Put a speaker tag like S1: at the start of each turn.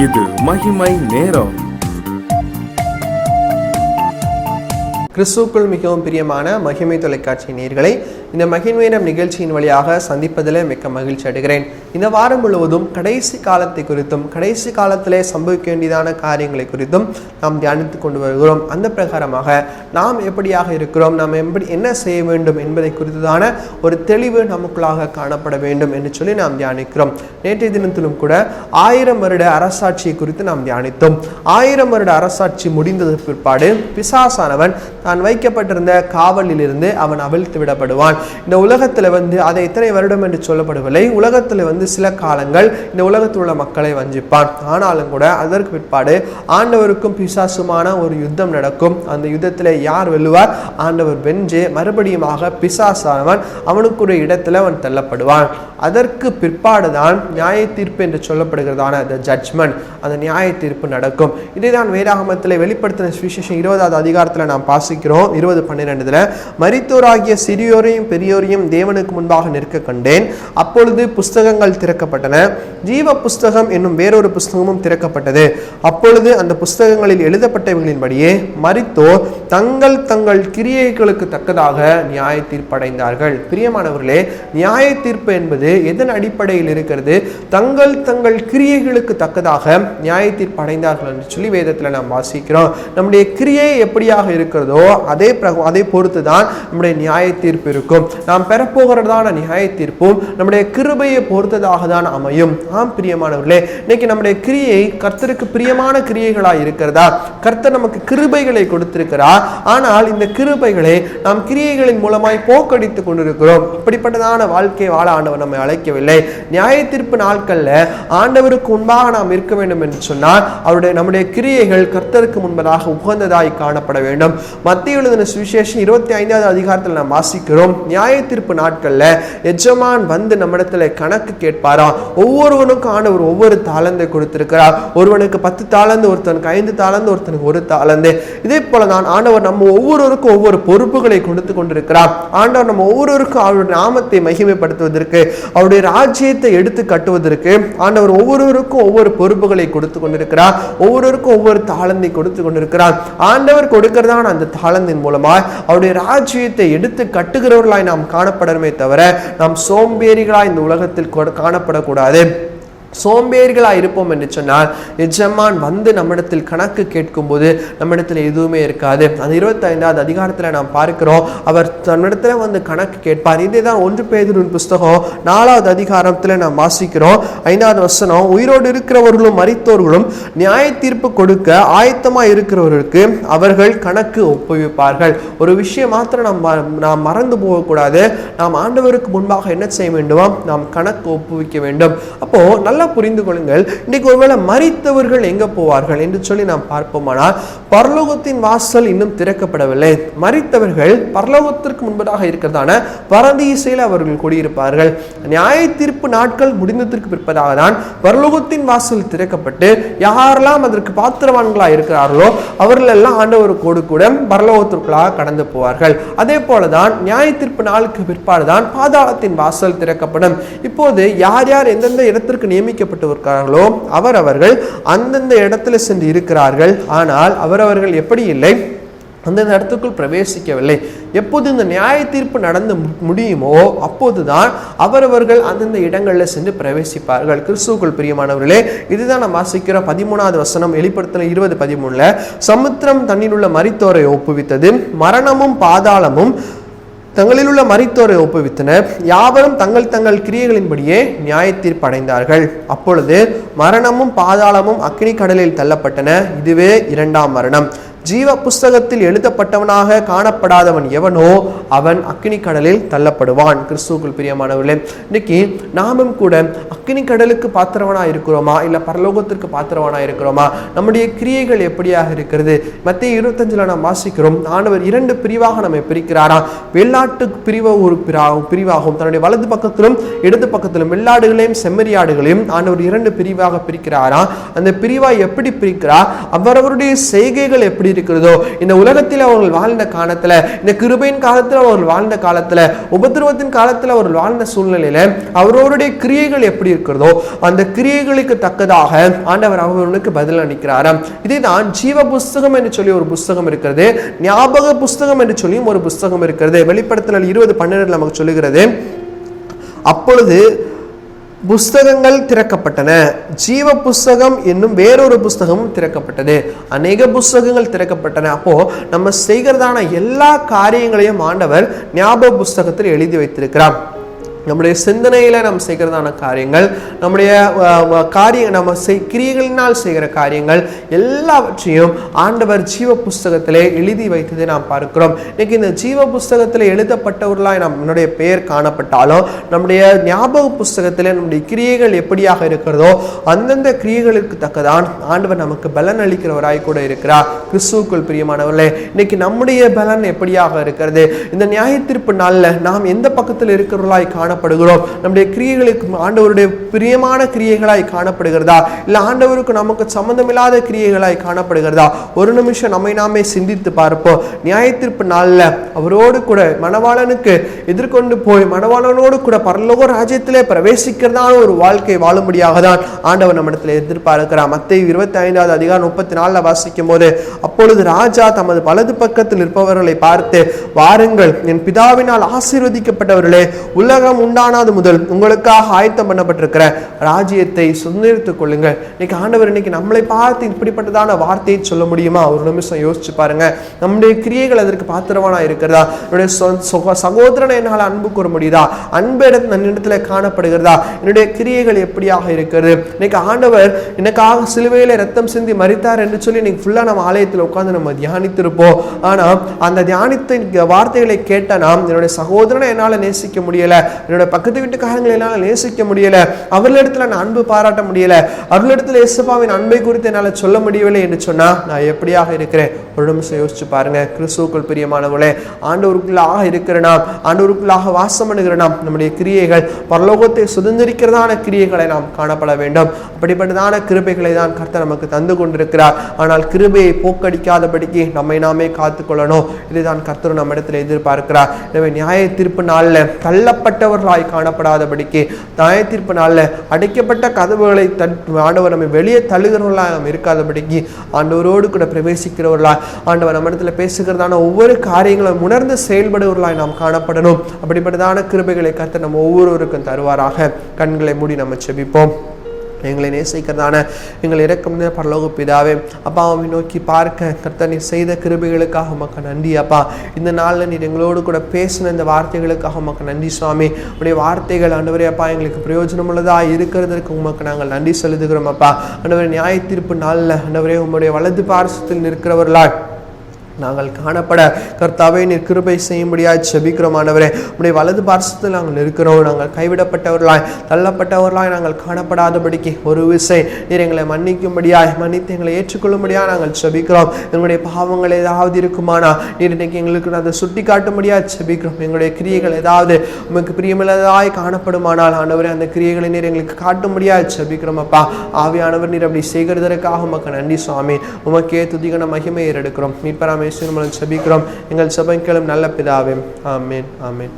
S1: இது மகிமை நேரம்.
S2: கிறிஸ்துவுக்குள் மிகவும் பிரியமான மகிமை தொலைக்காட்சி நேயர்களை இந்த மகிமை நேரம் நிகழ்ச்சியின் வழியாக சந்திப்பதில் மிக்க மகிழ்ச்சி அடைகிறேன். இந்த வாரம் முழுவதும் கடைசி காலத்தை குறித்தும் கடைசி காலத்திலே சம்பவிக்க வேண்டியதான காரியங்களை குறித்தும் நாம் தியானித்து கொண்டு வருகிறோம். அந்த பிரகாரமாக நாம் எப்படியாக இருக்கிறோம், நாம் என்ன செய்ய வேண்டும் என்பதை குறித்துதான ஒரு தெளிவு நமக்குள்ளாக காணப்பட வேண்டும் என்று சொல்லி நாம் தியானிக்கிறோம். நேற்றைய தினத்திலும் கூட 1000 வருட அரசாட்சியை குறித்து நாம் தியானித்தோம். 1000 வருட அரசாட்சி முடிந்தது பிற்பாடு பிசாசானவன் தான் வைக்கப்பட்டிருந்த காவலில் இருந்து அவன் அவிழ்த்து விடப்படுவான். இந்த உலகத்துல அதை எத்தனை வருடம் என்று சொல்லப்படவில்லை. உலகத்துல சில காலங்கள் இந்த உலகத்தில் உள்ள மக்களை வஞ்சிப்பான். ஆனாலும் கூட அதற்கு பிற்பாடு ஆண்டவருக்கும் பிசாசுமான ஒரு யுத்தம் நடக்கும். அந்த யுத்தத்துல யார் வெல்லுவார்? ஆண்டவர் வென்று மறுபடியுமாக பிசாசானவன் அவனுக்குரிய இடத்துல அவன் தள்ளப்படுவான். அதற்கு பிற்பாடுதான் நியாய தீர்ப்பு என்று சொல்லப்படுகிறதான the judgment, அந்த நியாய தீர்ப்பு நடக்கும். இதைதான் வேதாகமத்தில் வெளிப்படுத்தின சுவிசேஷம் 20வது அதிகாரத்தில் நாம் வாசிக்கிறோம். 20:12 மரித்தோராகிய சிறியோரையும் பெரியோரையும் தேவனுக்கு முன்பாக நிற்க கண்டேன். அப்பொழுது புஸ்தகங்கள் திறக்கப்பட்டன. ஜீவ புஸ்தகம் என்னும் வேறொரு புஸ்தகமும் திறக்கப்பட்டது. அப்பொழுது அந்த புஸ்தகங்களில் எழுதப்பட்டவர்களின்படியே மரித்தோர் தங்கள் தங்கள் கிரியைகளுக்கு தக்கதாக நியாய தீர்ப்படைந்தார்கள். பிரியமானவர்களே, நியாய தீர்ப்பு என்பது எதன் அடிப்படையில் இருக்கிறது? தங்கள் தங்கள் கிரியைகளுக்கு தக்கதாக நியாய தீர்ப்பு அடைந்தார்கள் என்று சொல்லி வேதத்தில் நாம் வாசிக்கிறோம். நம்முடைய கிரியை எப்படியாக இருக்கிறதோ அதை பொறுத்துதான் நம்முடைய நியாய தீர்ப்பு இருக்கும். நாம் பெறப்போகிறதான நியாய தீர்ப்பும் நம்முடைய கிருபையை பொறுத்ததாக தான் அமையும். ஆம் பிரியமானவர்களே, இன்னைக்கு நம்முடைய கிரியை கர்த்தருக்கு பிரியமான கிரியைகளாய் இருக்கிறதா? கர்த்தர் நமக்கு கிருபைகளை கொடுத்திருக்கிறார். ஆனால் இந்த கிருபைகளை நாம் கிரியைகளின் மூலமாய் போக்கடித்துக் கொண்டிருக்கிறோம். அப்படிப்பட்டதான வாழ்க்கை வாழ ஆண்டவர் நம்மை அழைக்கவில்லை. நியாய தீர்ப்பு நாட்கள்ல ஆண்டவருக்கு முன்பாக நாம் இருக்க வேண்டும் என்று சொன்னால் நம்முடைய கிரியைகள் கர்த்தருக்கு முன்பதாக உகந்ததாய் காணப்பட வேண்டும். மத்தேயு எழுதின சுவிசேஷம் 25வது அதிகாரத்தில் நாம் வாசிக்கிறோம். நியாய தீர்ப்பு நாட்கள்ல எஜமான் நம்மிடத்துல கணக்கு கேட்பாராம். ஒவ்வொருவனுக்கும் ஆண்டவர் ஒவ்வொரு தாளந்தை கொடுத்திருக்கிறார். ஒருவனுக்கு 10 தாளந்து, ஒருத்தனுக்கு 5 தாளந்து, ஒருத்தனுக்கு 1 தாளந்து. இதே போலதான் ஆண்டவர் நம்ம ஒவ்வொருவருக்கும் ஒவ்வொரு பொறுப்புகளை கொடுத்து கொண்டிருக்கிறார். ஆண்டவர் நம்ம ஒவ்வொருவருக்கும் அவருடைய நாமத்தை மகிமைப்படுத்துவதற்கு, அவருடைய ராஜ்யத்தை எடுத்து கட்டுவதற்கு ஆண்டவர் ஒவ்வொருவருக்கும் ஒவ்வொரு பொறுப்புகளை கொடுத்து கொண்டிருக்கிறார். ஒவ்வொருவருக்கும் ஒவ்வொரு தாளந்தை கொடுத்து கொண்டிருக்கிறார். ஆண்டவர் கொடுக்கிறதான அந்த தாளந்தின் மூலமாய் அவருடைய ராஜ்யத்தை எடுத்து கட்டுகிறவர்களாய் நாம் காணப்படணுமே தவிர நாம் சோம்பேறிகளாய் இந்த உலகத்தில் காணப்படக்கூடாது. சோம்பேறிகளா இருப்போம் என்று சொன்னால் எஜமான் நம்மிடத்தில் கணக்கு கேட்கும் போது நம்மிடத்தில் எதுவுமே இருக்காது. அந்த 25வது அதிகாரத்தில் நாம் பார்க்கிறோம், அவர் தன்னிடத்துல கணக்கு கேட்பார். இதேதான் 1 பேதுருவின் புஸ்தகம் 4வது அதிகாரத்தில் நாம் வாசிக்கிறோம். 5வது வசனம், உயிரோடு இருக்கிறவர்களும் மரித்தோர்களும் நியாய தீர்ப்பு கொடுக்க ஆயத்தமா இருக்கிறவர்களுக்கு அவர்கள் கணக்கு ஒப்புவிப்பார்கள். ஒரு விஷயம் மாத்திரம் நாம் மறந்து போகக்கூடாது. நாம் ஆண்டவருக்கு முன்பாக என்ன செய்ய வேண்டும்? நாம் கணக்கு ஒப்புவிக்க வேண்டும். அப்போ நல்லா புரிந்து கொள்ளுங்கள். இன்னைக்கு ஒருவேளை மரித்தவர்கள் எங்க போவார்கள் என்று சொல்லி நாம் பார்ப்போமானால் பரலோகத்தின் வாசல் இன்னும் திறக்கப்படவில்லை. மரித்தவர்கள் பரலோகத்திற்கு முன்பதாக இருக்கிறதான பரதீசையில் அவர்கள் குடியிருப்பார்கள். நியாய தீர்ப்பு நாட்கள் முடிந்ததற்கு பிற்பதாக தான் பரலோகத்தின் வாசல் திறக்கப்பட்டு யாரெல்லாம் அதற்கு பாத்திரவான்களாக இருக்கிறார்களோ அவர்கள் எல்லாம் ஆண்டவரோடு கூட பரலோகத்திற்குள்ளாக கடந்து போவார்கள். அதே போலதான் நியாய தீர்ப்பு நாளுக்கு பிற்பாடுதான் பாதாளத்தின் வாசல் திறக்கப்படும். இப்போது யார் யார் எந்தெந்த இடத்திற்கு நியமிக்கப்பட்டிருக்கிறார்களோ அவர்கள் அந்தந்த இடத்துல சென்று இருக்கிறார்கள். ஆனால் அவர்கள் எப்படி இல்லை? அந்த இடத்துக்குள் பிரவேசிக்கவில்லை. எப்போது இந்த நியாய தீர்ப்பு நடந்து முடியுமோ அப்போதுதான் அவர்கள் அந்தந்த இடங்களில் சென்று பிரவேசிப்பார்கள். கிறிஸ்துவுக்குள் பிரியமானவர்களே, இதுதான் நாம் வாசிக்கிற 13வது வசனம். வெளிப்படுத்தல் 20:13 சமுத்திரம் தன்னில் உள்ள மரித்தோரை ஒப்புவித்தது, மரணமும் பாதாளமும் தங்களில் உள்ள மரித்தோரை ஒப்புவித்தனர். யாவரும் தங்கள் தங்கள் கிரியைகளின்படியே நியாய தீர்ப்பு அடைந்தார்கள். அப்பொழுது மரணமும் பாதாளமும் அக்கினி கடலில் தள்ளப்பட்டன. இதுவே 2ஆம் மரணம். ஜீவ புஸ்தகத்தில் எழுதப்பட்டவனாக காணப்படாதவன் எவனோ அவன் அக்கினி கடலில் தள்ளப்படுவான். கிறிஸ்துவுக்குள் பிரியமானவர்களே, இன்னைக்கு நாமும் கூட அக்கினி கடலுக்கு பாத்திரவனா இருக்கிறோமா, இல்ல பரலோகத்திற்கு பாத்திரவனா இருக்கிறோமா? நம்முடைய கிரியைகள் எப்படியாக இருக்கிறது? மத்தேயு 25ல் நாம் வாசிக்கிறோம், ஆண்டவர் 2 பிரிவாக நம்மை பிரிக்கிறாராம். வெள்ளாட்டு பிரிவு ஒரு பிரிவாகும், தன்னுடைய வலது பக்கத்திலும் இடது பக்கத்திலும் வெள்ளாடுகளையும் செம்மறியாடுகளையும் ஆண்டவர் 2 பிரிவாக பிரிக்கிறாராம். அந்த பிரிவாய் எப்படி பிரிக்கிறார்? அவரவருடைய செய்கைகள் எப்படி இருக்கிறதோ, இந்த உலகத்தில் அவர்கள் வாழ்ந்த காலத்துல, இந்த கிருபையின் காலத்துல அவர்கள் வாழ்ந்த காலத்துல, உபத்திரவத்தின் காலத்துல அவர்கள் வாழ்ந்த சூழ்நிலையில அவர்களுடைய கிரியைகள் எப்படி இருக்கிறதோ அந்த கிரியைகளுக்கு தக்கதாக ஆண்டவர் அவர்களுக்கு பதில் அளிக்கிறாராம். இதுதான் ஜீவ புஸ்தகம் என்று சொல்லி ஒரு புஸ்தகம் இருக்கிறது, ஞாபக புஸ்தகம் என்று சொல்லியும் ஒரு புஸ்தகம் இருக்கிறது. வெளிப்படுத்தல் 20:12 நமக்கு சொல்லுகிறது, அப்பொழுது புஸ்தகங்கள் திறக்கப்பட்டன, ஜீவ புஸ்தகம் என்னும் வேறொரு புஸ்தகமும் திறக்கப்பட்டது. அநேக புஸ்தகங்கள் திறக்கப்பட்டன. அப்போ நம்ம செய்கிறதான எல்லா காரியங்களையும் ஆண்டவர் ஞாபக புஸ்தகத்தில் எழுதி வைத்திருக்கிறார். நம்முடைய சிந்தனையில நம்ம செய்கிறதான காரியங்கள், நம்முடைய நம்ம கிரியைகளினால் செய்கிற காரியங்கள் எல்லாவற்றையும் ஆண்டவர் ஜீவ புஸ்தகத்திலே எழுதி வைத்ததை நாம் பார்க்கிறோம். இன்னைக்கு இந்த ஜீவ புஸ்தகத்தில் எழுதப்பட்டவர்களாய் நம்மளுடைய பெயர் காணப்பட்டாலும் நம்முடைய ஞாபக புஸ்தகத்திலே நம்முடைய கிரியைகள் எப்படியாக இருக்கிறதோ அந்தந்த கிரியைகளுக்கு தக்கதான் ஆண்டவர் நமக்கு பலன் அளிக்கிறவராய் கூட இருக்கிறார். கிறிஸ்துவுக்குள் பிரியமானவர்களே, இன்னைக்கு நம்முடைய பலன் எப்படியாக இருக்கிறது? இந்த நியாயத்தீர்ப்பு நாள்ல நாம் எந்த பக்கத்தில் இருக்கிறவர்களாய் காணப்படுகிறோம்? நம்முடைய கிரியைகளுக்கு ஆண்டவருடைய பிரியமான கிரியைகளாய் காணப்படுகிறதா, இல்ல ஆண்டவருக்கு நமக்கு சம்பந்தமில்லாத கிரியைகளாய் காணப்படுகிறதா? ஒரு நிமிஷம் நம்மை நாமே சிந்தித்து பார்ப்போம். நியாயத்தீர்ப்பு நாள்ல அவரோடு கூட மணவாளனுக்கு எதிர்கொண்டு போய் மணவாளனோடு கூட பரலோக ராஜ்யத்திலே பிரவேசிக்கிறதான ஒரு வாழ்க்கை வாழும்படியாக தான் ஆண்டவர் நம்மிடத்தில் எதிர்பார்க்கிறார். மத்தேயு 25:34 வாசிக்கும் போது, அப்பொழுது ராஜா தமது வலது பக்கத்தில் இருப்பவர்களை பார்த்து, வாருங்கள், என் பிதாவினால் ஆசீர்வதிக்கப்பட்டவர்களே, உலகம் உண்டானது முதல் உங்களுக்காக ஆயத்தம் பண்ணப்பட்டிருக்கிற ராஜ்யத்தை சுதந்திரித்துக் கொள்ளுங்கள். இன்னைக்கு ஆண்டவர் இன்னைக்கு நம்மளை பார்த்து இப்படிப்பட்டதான வார்த்தையை சொல்ல முடியுமா? ஒரு நிமிஷம் யோசிச்சு பாருங்க. நம்முடைய கிரியைகள் அதற்கு பாத்திரவானா இருக்கிறதா? என்னுடைய சகோதரனை என்னால் அன்பு கூற முடியுதா? அன்பு நன்னிடத்துல காணப்படுகிறதா? என்னுடைய கிரியைகள் எப்படியாக இருக்கிறது? இன்னைக்கு ஆண்டவர் எனக்காக சிலுவையில ரத்தம் சிந்தி மரித்தார் என்று சொல்லி இன்னைக்கு ஃபுல்லா நம்ம ஆலயத்தில் உட்கார்ந்து நம்ம தியானித்திருப்போம். ஆனா அந்த தியானித்த வார்த்தைகளை கேட்ட நாம், என்னுடைய சகோதரனை என்னால நேசிக்க முடியல, என்னோட பக்கத்து வீட்டுக்காரங்களை என்னால் நேசிக்க முடியல, அவர்களிடத்துல நான் அன்பு பாராட்ட முடியல, அவர்களிடத்துல இயேசுவின் அன்பை குறித்து என்னால் சொல்ல முடியவில்லை என்று சொன்னா நான் எப்படியாக இருக்கிறேன்? ஒரு நிமிஷம் யோசிச்சு பாருங்க. கிறிஸ்துவுக்குள் பிரியமானவர்களே, ஆண்டவருக்குள்ளாக இருக்கிற நாம், ஆண்டவருக்குள்ளாக வாசம் பண்ணுகிற நாம், நம்முடைய கிரியைகள் பரலோகத்தை சுதந்திரிக்கிறதான கிரியைகளை நாம் காணப்பட வேண்டும். அப்படிப்பட்டதான கிருபைகளை தான் கர்த்தர் நமக்கு தந்து கொண்டிருக்கிறார். ஆனால் கிருபையை போக்கடிக்காதபடிக்கு நம்மை நாமே காத்துக்கொள்ளணும். இதுதான் கர்த்தர் நம்ம இடத்துல எதிர்பார்க்கிறார். எனவே நியாய தீர்ப்பு நாள்ல தள்ளப்பட்டவர்களாய் காணப்படாதபடிக்கு, நியாய தீர்ப்பு நாள்ல அடைக்கப்பட்ட கதவுகளை ஆண்டவர் நம்ம வெளியே தள்ளுகிறவர்களாய் நாம் இருக்காதபடிக்கு, ஆண்டவரோடு கூட பிரவேசிக்கிறவர்களாய், ஆண்டவர் நம்ம இடத்துல பேசுகிறதான ஒவ்வொரு காரியங்களும் உணர்ந்து செயல்படுவர்களாய் நாம் காணப்படணும். அப்படிப்பட்டதான கிருபைகளை கர்த்தர் நம்ம ஒவ்வொருவருக்கும் தருவாராக. கண்களை மூடி நம்ம செபிப்போம். எங்களை நேசிக்கிறதான எங்கள் இரக்கம் பரலோக பிதாவே, அப்பாவை நோக்கி பார்க்க கர்த்தர் நீர் செய்த கிருபைகளுக்காக உமக்கு நன்றி அப்பா. இந்த நாளில் நீர் எங்களோடு கூட பேசின இந்த வார்த்தைகளுக்காக உமக்கு நன்றி சுவாமி. உடைய வார்த்தைகள் ஆண்டவரே அப்பா எங்களுக்கு பிரயோஜனம் உள்ளதா இருக்கிறதற்கு உமக்கு நாங்கள் நன்றி செலுத்துகிறோம் அப்பா. ஆண்டவரே, நியாய தீர்ப்பு நாளில் ஆண்டவரே உம்முடைய வலது பார்சத்தில் நிற்கிறவர்களாய் நாங்கள் காணப்பட கர்த்தாவே நீர் கிருபை செய்யும்படியாய் செபிக்கிறோம். ஆண்டவரே, உடைய வலது பார்சத்தில் நாங்கள் இருக்கிறோம். நாங்கள் கைவிடப்பட்டவர்களாய் தள்ளப்பட்டவர்களாய் நாங்கள் காணப்படாதபடிக்கு ஒரு விசை நீர் எங்களை மன்னிக்கும்படியாய், மன்னித்து எங்களை ஏற்றுக்கொள்ளும்படியாக நாங்கள் செபிக்கிறோம். எங்களுடைய பாவங்கள் ஏதாவது இருக்குமானா நீர் இன்னைக்கு எங்களுக்கு அதை சுட்டி காட்டும்படியாக செபிக்கிறோம். எங்களுடைய கிரியைகள் ஏதாவது உமக்கு பிரியமில்லதாய் காணப்படுமானால் ஆண்டவரே அந்த கிரியைகளை நீர் எங்களுக்கு காட்டும்படியாக செபிக்கிறோம் அப்பா. ஆவியானவர் நீர் அப்படி செய்கிறதற்காக உமக்கு நன்றி சுவாமி. உமக்கே துதிகன மகிமையை எடுக்கிறோம். மீட்பராமே செபிக்கிறோம். எங்கள் சபை கேளும் நல்ல பிதாவே. ஆமேன், ஆமேன்.